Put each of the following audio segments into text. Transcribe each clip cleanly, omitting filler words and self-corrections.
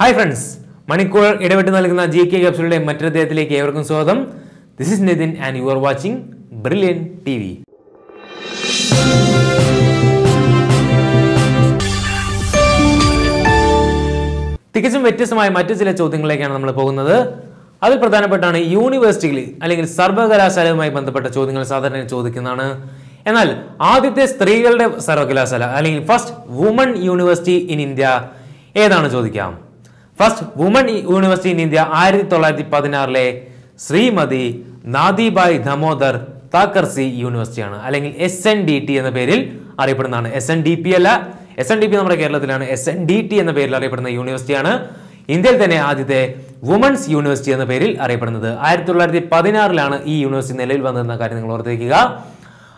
Hi friends, മണിക്കൂർ ഇടവിട്ട് നൽകുന്ന GK ക്യാപ്സ്യൂളിന്റെ മറ്റൊരു അധ്യായത്തിലേക്ക് ഏവർക്കും സ്വാഗതം. This is Nitin and you are watching Brilliant TV. തികച്ചും വ്യത്യസ്തമായ മറ്റു ചില ചോദ്യങ്ങളിലേക്കാണ് നമ്മൾ പോകുന്നത്. അതിൽ പ്രധാനപ്പെട്ടാണ് യൂണിവേഴ്സിറ്റികൾ അല്ലെങ്കിൽ സർവകലാശാലയുമായി ബന്ധപ്പെട്ട ചോദ്യങ്ങൾ സാധാരണ ചോദിക്കുന്നതാണ്. എന്നാൽ ആദ്യത്തെ സ്ത്രീകളുടെ സർവകലാശാല അല്ലെങ്കിൽ first woman university in India ഏതാണ് ചോദിക്കാം. First woman university in India 1916 Shrimati Nadibai Damodar Thackersey യൂണിവേഴ്സിറ്റിയാണ്, അല്ലെങ്കിൽ SNDT എന്ന പേരിൽ അറിയപ്പെടുന്നതാണ്. SNDP അല്ല, SNDP നമ്മുടെ കേരളത്തിലാണ്. SNDT എന്ന പേരിൽ അറിയപ്പെടുന്ന യൂണിവേഴ്സിറ്റിയാണ്. ഇന്ത്യയിൽ തന്നെ ആദ്യത്തെ വുമൺസ് യൂണിവേഴ്സിറ്റി എന്ന പേരിൽ അറിയപ്പെടുന്നത്. 1916 ഈ യൂണിവേഴ്സിറ്റി നിലവിൽ വന്നതെന്ന കാര്യം നിങ്ങൾ ഓർത്തിരിക്കുക.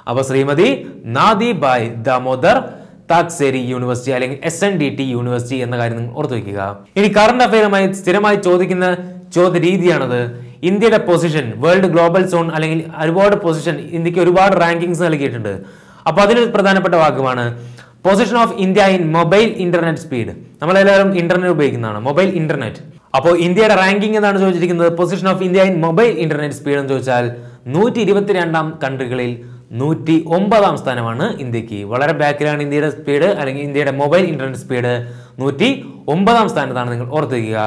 അപ്പൊ ശ്രീമതി നാദിബായ് ദമോദർ താക്സേരി യൂണിവേഴ്സിറ്റി അല്ലെങ്കിൽ SNDT യൂണിവേഴ്സിറ്റി എന്ന കാര്യം നിങ്ങൾ ഓർത്തു വയ്ക്കുക. ഇനി കറണ്ട് അഫയറുമായി സ്ഥിരമായി ചോദിക്കുന്ന ചോദ്യ രീതിയാണത്. ഇന്ത്യയുടെ പൊസിഷൻ വേൾഡ് ഗ്ലോബൽ സോൺ അല്ലെങ്കിൽ ഒരുപാട് പൊസിഷൻ, ഇന്ത്യക്ക് ഒരുപാട് റാങ്കിങ്സ് നൽകിയിട്ടുണ്ട്. അപ്പൊ അതിലൊരു പ്രധാനപ്പെട്ട വാക്കുമാണ് position of India in mobile internet speed. നമ്മളെല്ലാവരും ഇന്റർനെറ്റ് ഉപയോഗിക്കുന്നതാണ്, മൊബൈൽ ഇന്റർനെറ്റ്. അപ്പോൾ ഇന്ത്യയുടെ റാങ്കിങ് എന്നാണ് ചോദിച്ചിരിക്കുന്നത്. Position of India in mobile internet speed എന്ന് ചോദിച്ചാൽ 122 കൺട്രികളിൽ 109 സ്ഥാനമാണ് ഇന്ത്യക്ക്. വളരെ ബാക്കിലാണ് ഇന്ത്യയുടെ സ്പീഡ്, അല്ലെങ്കിൽ ഇന്ത്യയുടെ മൊബൈൽ ഇന്റർനെറ്റ് സ്പീഡ് 109 സ്ഥാനത്താണ്, നിങ്ങൾ ഓർത്തിരിക്കുക.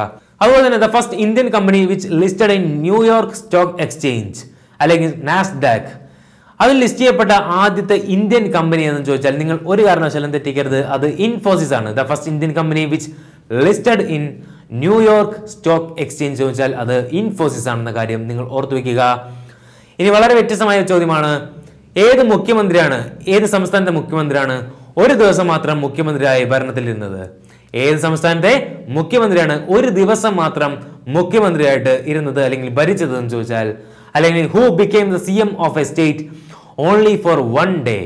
അതുപോലെ തന്നെ the first Indian company which listed in New York stock exchange അല്ലെങ്കിൽ നാസ്ഡാക്ക്, അതിൽ ലിസ്റ്റ് ചെയ്യപ്പെട്ട ആദ്യത്തെ ഇന്ത്യൻ കമ്പനി എന്ന് ചോദിച്ചാൽ നിങ്ങൾ ഒരു കാരണവശാലും തെറ്റിക്കരുത്, അത് ഇൻഫോസിസ് ആണ്. The first Indian company which listed in New York stock exchange ചോദിച്ചാൽ അത് ഇൻഫോസിസ് ആണെന്ന കാര്യം നിങ്ങൾ ഓർത്തു വയ്ക്കുക. ഇനി വളരെ വ്യത്യസ്തമായ ചോദ്യമാണ്, ഏത് മുഖ്യമന്ത്രിയാണ്, ഏത് സംസ്ഥാനത്തെ മുഖ്യമന്ത്രിയാണ് ഒരു ദിവസം മാത്രം മുഖ്യമന്ത്രിയായി ഭരണത്തിലിരുന്നത്? ഏത് സംസ്ഥാനത്തെ മുഖ്യമന്ത്രിയാണ് ഒരു ദിവസം മാത്രം മുഖ്യമന്ത്രിയായിട്ട് ഇരുന്നത് അല്ലെങ്കിൽ ഭരിച്ചത് എന്ന് ചോദിച്ചാൽ, അല്ലെങ്കിൽ who became the CM of a state only for 1 day?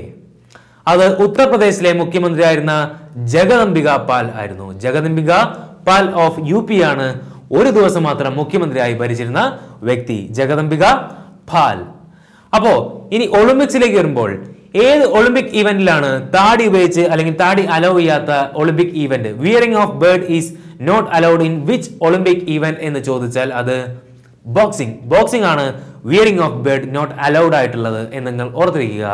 അത് ഉത്തർപ്രദേശിലെ മുഖ്യമന്ത്രിയായിരുന്ന ജഗദംബിക പാൽ ആയിരുന്നു. ജഗദംബിക പാൽ ഓഫ് UP ആണ് ഒരു ദിവസം മാത്രം മുഖ്യമന്ത്രിയായി ഭരിച്ചിരുന്ന വ്യക്തി, ജഗദംബിക പാൽ. അപ്പോ ഇനി ഒളിമ്പിക്സിലേക്ക് വരുമ്പോൾ ഏത് ഒളിമ്പിക് ഇവന്റിലാണ് താടി ഉപയോഗിച്ച് അല്ലെങ്കിൽ താടി അലോ ചെയ്യാത്ത Olympic event? Wearing of beard is not allowed in which Olympic event എന്ന് ചോദിച്ചാൽ അത് ബോക്സിംഗ്. ബോക്സിംഗ് ആണ് wearing of beard not allowed ആയിട്ടുള്ളത് എന്ന് നിങ്ങൾ ഓർത്തിരിക്കുക.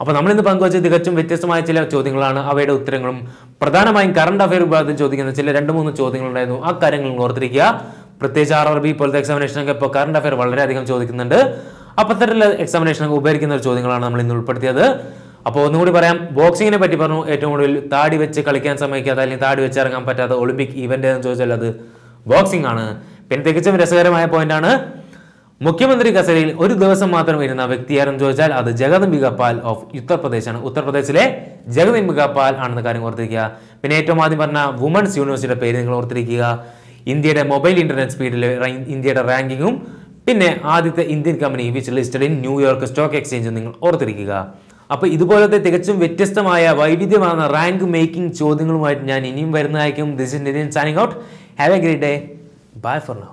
അപ്പൊ നമ്മൾ ഇന്ന് പങ്കുവച്ച തികച്ചും വ്യത്യസ്തമായ ചില ചോദ്യങ്ങളാണ്. അവയുടെ ഉത്തരങ്ങളും പ്രധാനമായും കറണ്ട് അഫയർ വിഭാഗത്തിൽ ചോദിക്കുന്ന ചില 2-3 ചോദ്യങ്ങളുണ്ടായിരുന്നു. ആ കാര്യങ്ങൾ ഓർത്തിരിക്കുക. പ്രത്യേകിച്ച് RRB പോലത്തെ എക്സാമിനേഷനൊക്കെ ഇപ്പോൾ കറണ്ട് അഫയർ വളരെയധികം ചോദിക്കുന്നുണ്ട്. അപ്പത്തരത്തിലുള്ള എക്സാമിനേഷനൊക്കെ ഉപകരിക്കുന്ന ഒരു ചോദ്യങ്ങളാണ് നമ്മൾ ഇന്ന് ഉൾപ്പെടുത്തിയത്. അപ്പോൾ ഒന്നുകൂടി പറയാം, ബോക്സിങ്ങിനെ പറ്റി പറഞ്ഞു. ഏറ്റവും കൂടുതൽ താടി വെച്ച് കളിക്കാൻ സമ്മതിക്കാത്ത അല്ലെങ്കിൽ താടി വെച്ച് ഇറങ്ങാൻ പറ്റാത്ത ഒളിമ്പിക് ഇവന്റ് എന്ന് ചോദിച്ചാൽ അത് ബോക്സിംഗ് ആണ്. പിന്നെ തികച്ചും രസകരമായ പോയിന്റ് ആണ്, മുഖ്യമന്ത്രി കസേരയിൽ ഒരു ദിവസം മാത്രം ഇരുന്ന വ്യക്തിയാരെന്ന് ചോദിച്ചാൽ അത് ജഗദംബിക പാൽ ഓഫ് ഉത്തർപ്രദേശ് ആണ്. ഉത്തർപ്രദേശിലെ ജഗദംബിക പാൽ ആണെന്ന കാര്യം ഓർത്തിരിക്കുക. പിന്നെ ഏറ്റവും ആദ്യം പറഞ്ഞ വുമൺസ് യൂണിവേഴ്സിറ്റിയുടെ പേര് നിങ്ങൾ ഓർത്തിരിക്കുക. ഇന്ത്യയുടെ മൊബൈൽ ഇന്റർനെറ്റ് സ്പീഡിലെ ഇന്ത്യയുടെ റാങ്കിങ്ങും പിന്നെ ആദ്യത്തെ Indian company which listed in New York stock exchange നിങ്ങൾ ഓർത്തിരിക്കുക. അപ്പോൾ ഇതുപോലത്തെ തികച്ചും വ്യത്യസ്തമായ വൈവിധ്യമാർന്ന റാങ്ക് മേക്കിംഗ് ചോദ്യങ്ങളുമായിട്ട് ഞാൻ ഇനിയും വരുന്നതായിരിക്കും. This is Nithin signing out. Have a great day. Bye for now.